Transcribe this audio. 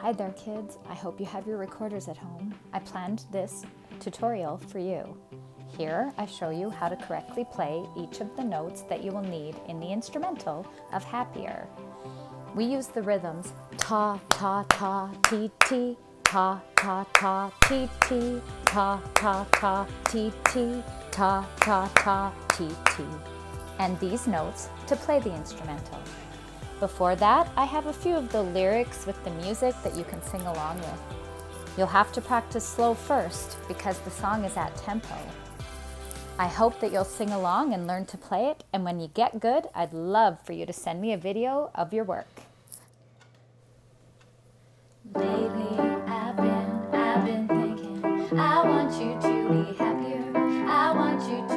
Hi there kids, I hope you have your recorders at home. I planned this tutorial for you. Here I show you how to correctly play each of the notes that you will need in the instrumental of Happier. We use the rhythms ta, ta, ta, ti, ti, ta, ta, ta, ti, ti, ta, ta, ta, ti, ti, ta, ta, ta, ti, ti, and these notes to play the instrumental. Before that, I have a few of the lyrics with the music that you can sing along with. You'll have to practice slow first because the song is at tempo. I hope that you'll sing along and learn to play it, and when you get good, I'd love for you to send me a video of your work. Lately I've been thinking, I want you to be happier. I want you to